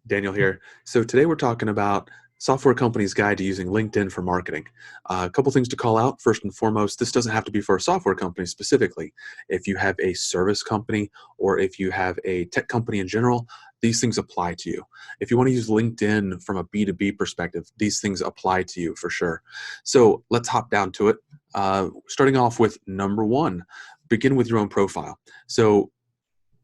Daniel here. So today we're talking about software companies' guide to using LinkedIn for marketing. A couple things to call out. First and foremost, this doesn't have to be for a software company specifically. If you have a service company or if you have a tech company in general, these things apply to you. If you want to use LinkedIn from a B2B perspective, these things apply to you for sure. So let's hop down to it. Starting off with number one, begin with your own profile. So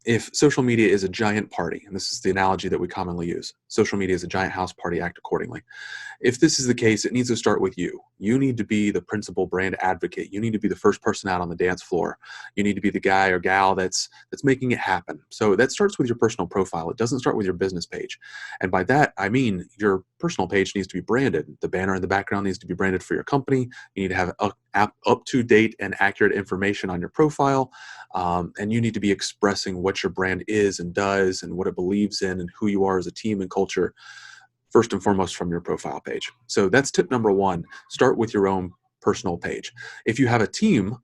if social media is a giant party, and this is the analogy that we commonly use, social media is a giant house party, act accordingly. If this is the case, it needs to start with you. You need to be the principal brand advocate. You need to be the first person out on the dance floor. You need to be the guy or gal that's making it happen. So that starts with your personal profile. It doesn't start with your business page. And by that, I mean your personal page needs to be branded. The banner in the background needs to be branded for your company. You need to have up-to-date and accurate information on your profile. And you need to be expressing what your brand is and does and what it believes in and who you are as a team and culture, first and foremost from your profile page. So that's tip number one. Start with your own personal page. If you have a team,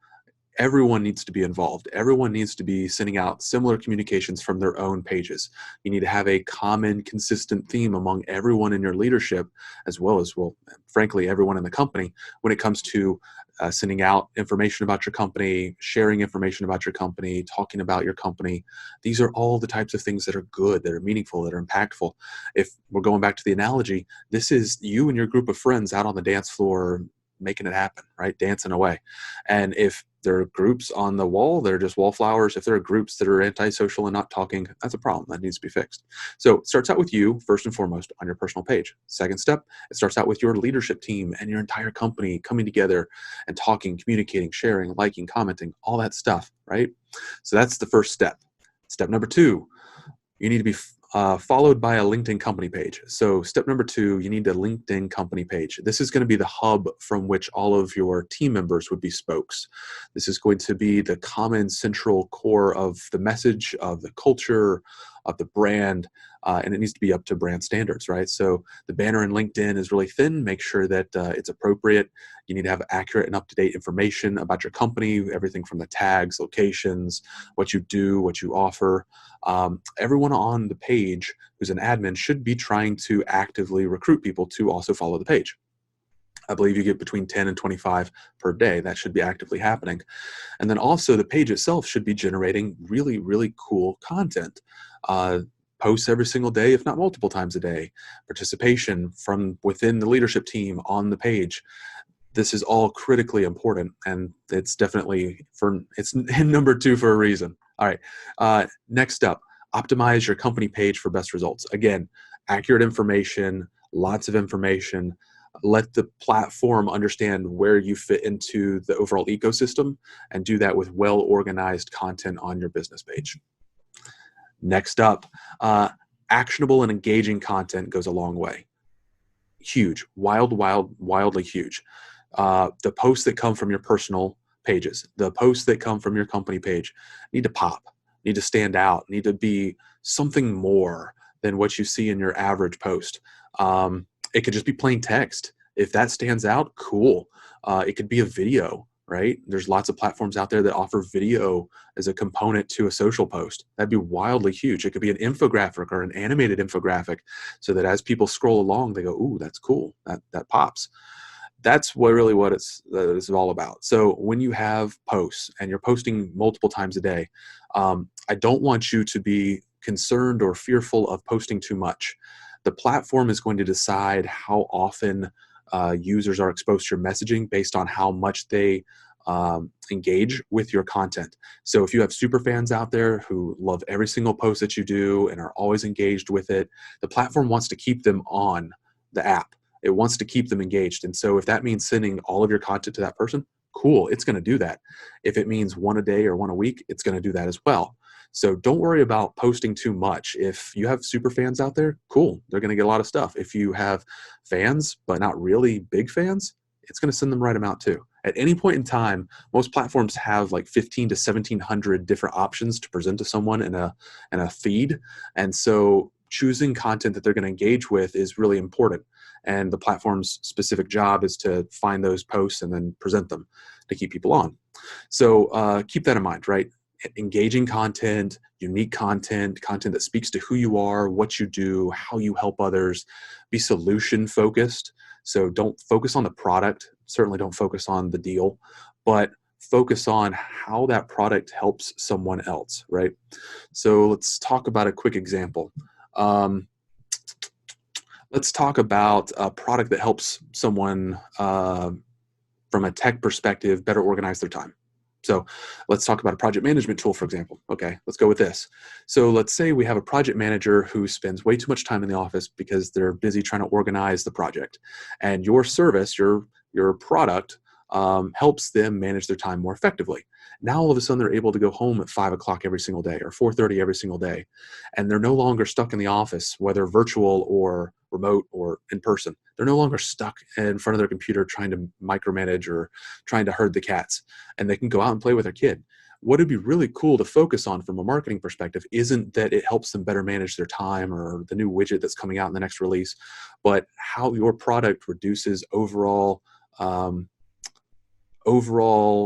everyone needs to be involved. Everyone needs to be sending out similar communications from their own pages. You need to have a common, consistent theme among everyone in your leadership, as well as, well, frankly, everyone in the company when it comes to sending out information about your company, sharing information about your company, talking about your company. These are all the types of things that are good, that are meaningful, that are impactful. If we're going back to the analogy, this is you and your group of friends out on the dance floor making it happen, right? Dancing away. And if there are groups on the wall, they're just wallflowers. If there are groups that are antisocial and not talking, that's a problem that needs to be fixed. So it starts out with you, first and foremost, on your personal page. Second step, it starts out with your leadership team and your entire company coming together and talking, communicating, sharing, liking, commenting, all that stuff, right? So that's the first step. Step number two, you need to be followed by a LinkedIn company page. So step number two, you need a LinkedIn company page. This is going to be the hub from which all of your team members would be spokes. This is going to be the common central core of the message, of the culture, of the brand, and it needs to be up to brand standards, right? So the banner in LinkedIn is really thin. Make sure that it's appropriate. You need to have accurate and up-to-date information about your company, everything from the tags, locations, what you do, what you offer. Everyone on the page who's an admin should be trying to actively recruit people to also follow the page. I believe you get between 10 and 25 per day. That should be actively happening. And then also the page itself should be generating really, really cool content. Posts every single day, if not multiple times a day. Participation from within the leadership team on the page. This is all critically important, and it's definitely it's in number two for a reason. All right, next up, optimize your company page for best results. Again, accurate information, lots of information. Let the platform understand where you fit into the overall ecosystem, and do that with well-organized content on your business page. Next up, actionable and engaging content goes a long way. Huge, wildly huge. The posts that come from your personal pages, the posts that come from your company page need to pop, need to stand out, need to be something more than what you see in your average post. It could just be plain text. If that stands out, cool. It could be a video, right? There's lots of platforms out there that offer video as a component to a social post. That'd be wildly huge. It could be an infographic or an animated infographic so that as people scroll along, they go, ooh, that's cool. That pops. That's what it's all about. So when you have posts and you're posting multiple times a day, I don't want you to be concerned or fearful of posting too much. The platform is going to decide how often users are exposed to your messaging based on how much they engage with your content. So if you have super fans out there who love every single post that you do and are always engaged with it, the platform wants to keep them on the app. It wants to keep them engaged. And so if that means sending all of your content to that person, cool, it's going to do that. If it means one a day or one a week, it's going to do that as well. So don't worry about posting too much. If you have super fans out there, cool, they're going to get a lot of stuff. If you have fans, but not really big fans, it's going to send them the right amount too. At any point in time, most platforms have like 15 to 1700 different options to present to someone in a feed. And so choosing content that they're going to engage with is really important. And the platform's specific job is to find those posts and then present them to keep people on. So keep that in mind, right? engaging content, unique content, content that speaks to who you are, what you do, how you help others. Be solution focused. So don't focus on the product. Certainly don't focus on the deal, but focus on how that product helps someone else, right? So let's talk about a quick example. Let's talk about a product that helps someone from a tech perspective better organize their time. So let's talk about a project management tool, for example. Okay, let's go with this. So let's say we have a project manager who spends way too much time in the office because they're busy trying to organize the project. And your service, your product, helps them manage their time more effectively. Now all of a sudden they're able to go home at 5 o'clock every single day or 4:30 every single day. And they're no longer stuck in the office, whether virtual or remote or in person. They're no longer stuck in front of their computer trying to micromanage or trying to herd the cats. And they can go out and play with their kid. What would be really cool to focus on from a marketing perspective isn't that it helps them better manage their time or the new widget that's coming out in the next release, but how your product reduces overall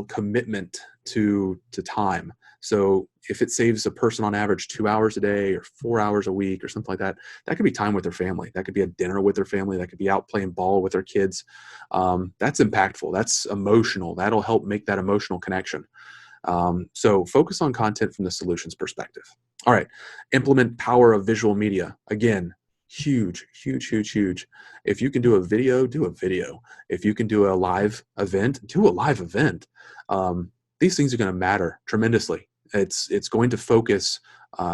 commitment to time. So if it saves a person on average 2 hours a day or 4 hours a week or something like that, that could be time with their family. That could be a dinner with their family. That could be out playing ball with their kids. That's impactful. That's emotional. That'll help make that emotional connection. So focus on content from the solutions perspective. All right. Implement power of visual media. Again, huge, huge, huge, huge. If you can do a video, do a video. If you can do a live event, do a live event. These things are going to matter tremendously. It's going to focus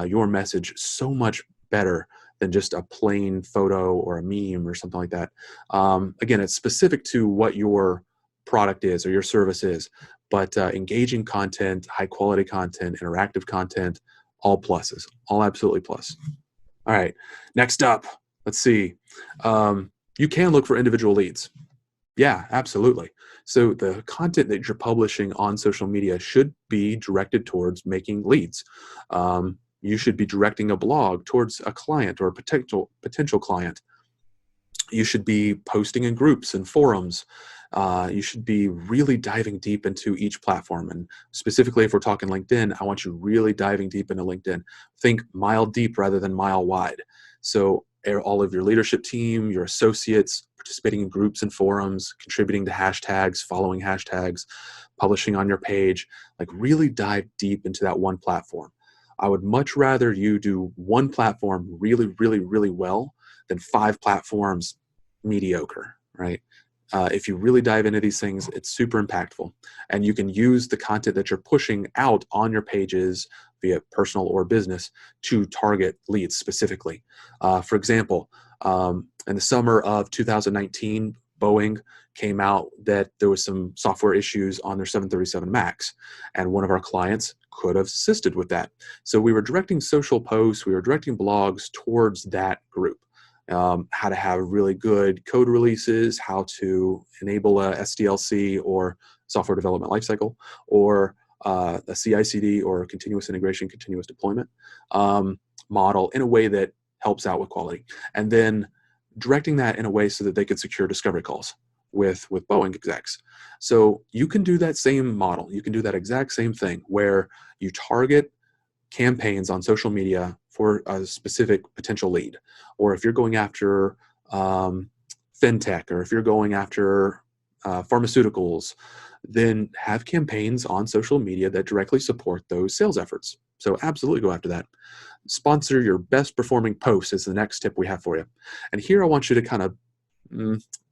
your message so much better than just a plain photo or a meme or something like that. Again, it's specific to what your product is or your service is, but engaging content, high quality content, interactive content, all pluses, all absolutely plus. All right, next up, let's see. You can look for individual leads. Yeah, absolutely. So the content that you're publishing on social media should be directed towards making leads. You should be directing a blog towards a client or a potential client. You should be posting in groups and forums. You should be really diving deep into each platform. And specifically, if we're talking LinkedIn, I want you really diving deep into LinkedIn. Think mile deep rather than mile wide. So all of your leadership team, your associates, participating in groups and forums, contributing to hashtags, following hashtags, publishing on your page, like really dive deep into that one platform. I would much rather you do one platform really, really, really well than 5 platforms mediocre, right? If you really dive into these things, it's super impactful. And you can use the content that you're pushing out on your pages via personal or business to target leads specifically. For example, in the summer of 2019, Boeing came out that there was some software issues on their 737 MAX, and one of our clients could have assisted with that. So we were directing social posts, we were directing blogs towards that group. How to have really good code releases, how to enable a SDLC or software development lifecycle, or a CI/CD or continuous integration, continuous deployment model in a way that helps out with quality. And then directing that in a way so that they could secure discovery calls with Boeing execs. So you can do that same model. You can do that exact same thing where you target campaigns on social media for a specific potential lead. Or if you're going after fintech, or if you're going after pharmaceuticals, then have campaigns on social media that directly support those sales efforts. So absolutely go after that. Sponsor your best performing posts is the next tip we have for you. And here I want you to kind of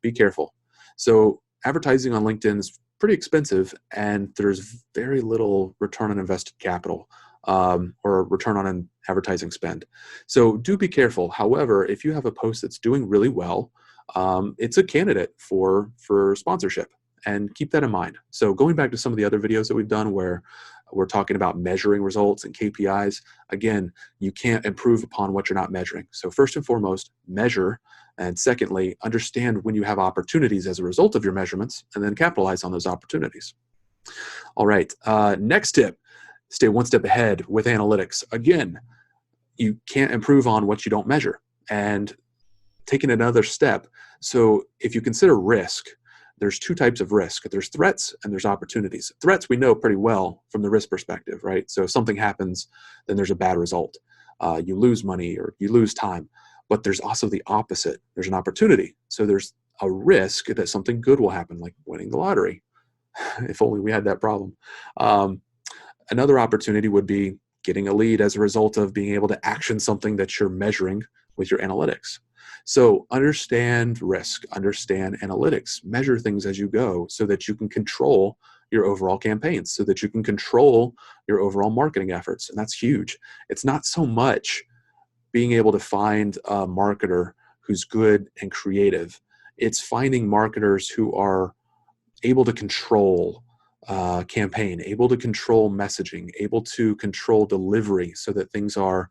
be careful. So advertising on LinkedIn is pretty expensive, and there's very little return on invested capital or return on an advertising spend. So do be careful. However, if you have a post that's doing really well, it's a candidate for sponsorship, and keep that in mind. So going back to some of the other videos that we've done where we're talking about measuring results and KPIs, again, you can't improve upon what you're not measuring. So first and foremost, measure. And secondly, understand when you have opportunities as a result of your measurements, and then capitalize on those opportunities. All right, next tip, stay one step ahead with analytics. Again, you can't improve on what you don't measure. And taking another step, so if you consider risk, there's two types of risk. There's threats and there's opportunities. Threats we know pretty well from the risk perspective, right? So if something happens, then there's a bad result. You lose money or you lose time. But there's also the opposite. There's an opportunity. So there's a risk that something good will happen, like winning the lottery. If only we had that problem. Another opportunity would be getting a lead as a result of being able to action something that you're measuring with your analytics. So understand risk, understand analytics, measure things as you go so that you can control your overall campaigns, so that you can control your overall marketing efforts. And that's huge. It's not so much being able to find a marketer who's good and creative. It's finding marketers who are able to control campaign, able to control messaging, able to control delivery so that things are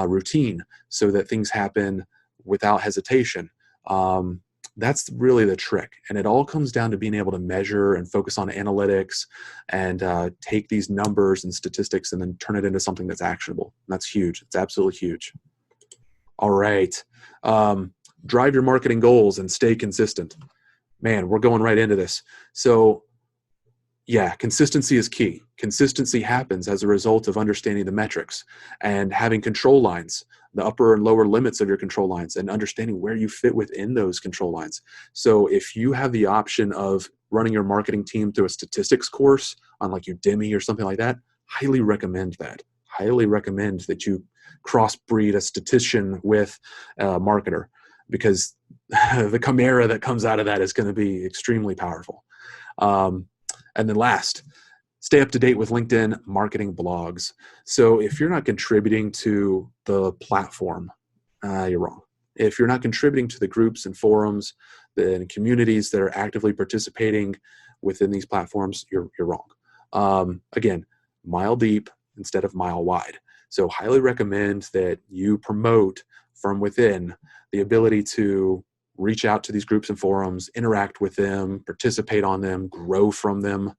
routine, so that things happen without hesitation. That's really the trick. And it all comes down to being able to measure and focus on analytics and take these numbers and statistics and then turn it into something that's actionable. And that's huge. It's absolutely huge. All right. Drive your marketing goals and stay consistent. Man, we're going right into this. So yeah, consistency is key. Consistency happens as a result of understanding the metrics and having control lines, the upper and lower limits of your control lines, and understanding where you fit within those control lines. So if you have the option of running your marketing team through a statistics course on like Udemy or something like that, highly recommend that. Highly recommend that you crossbreed a statistician with a marketer, because the chimera that comes out of that is going to be extremely powerful. And then last, stay up to date with LinkedIn marketing blogs. So if you're not contributing to the platform, you're wrong. If you're not contributing to the groups and forums and communities that are actively participating within these platforms, you're wrong. Again, mile deep instead of mile wide. So highly recommend that you promote from within the ability to reach out to these groups and forums, interact with them, participate on them, grow from them.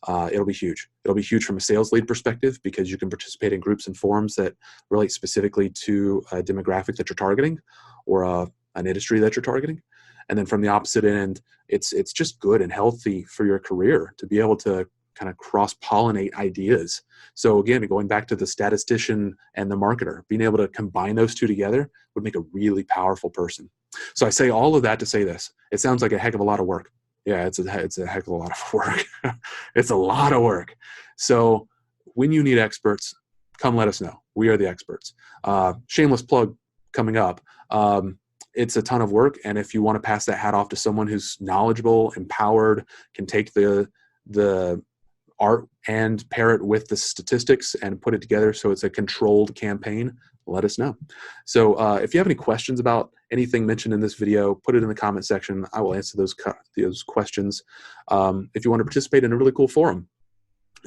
It'll be huge. It'll be huge from a sales lead perspective because you can participate in groups and forums that relate specifically to a demographic that you're targeting or an industry that you're targeting. And then from the opposite end, it's just good and healthy for your career to be able to kind of cross-pollinate ideas. So again, going back to the statistician and the marketer, being able to combine those two together would make a really powerful person. So I say all of that to say this. It sounds like a heck of a lot of work. Yeah, it's a heck of a lot of work. It's a lot of work. So when you need experts, come let us know. We are the experts. Shameless plug coming up. It's a ton of work. And if you want to pass that hat off to someone who's knowledgeable, empowered, can take the art and pair it with the statistics and put it together so it's a controlled campaign, let us know. So if you have any questions about anything mentioned in this video, put it in the comment section. I will answer those questions. If you want to participate in a really cool forum,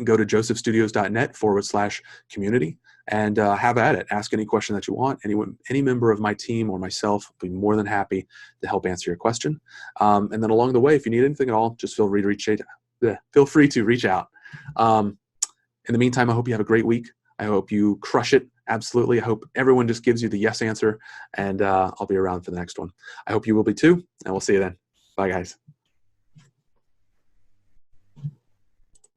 go to josephstudios.net/community and have at it. Ask any question that you want. Any member of my team or myself will be more than happy to help answer your question. And then along the way, if you need anything at all, just feel free to reach out. In the meantime, I hope you have a great week. I hope you crush it. Absolutely. I hope everyone just gives you the yes answer, and I'll be around for the next one. I hope you will be too, and we'll see you then. Bye, guys.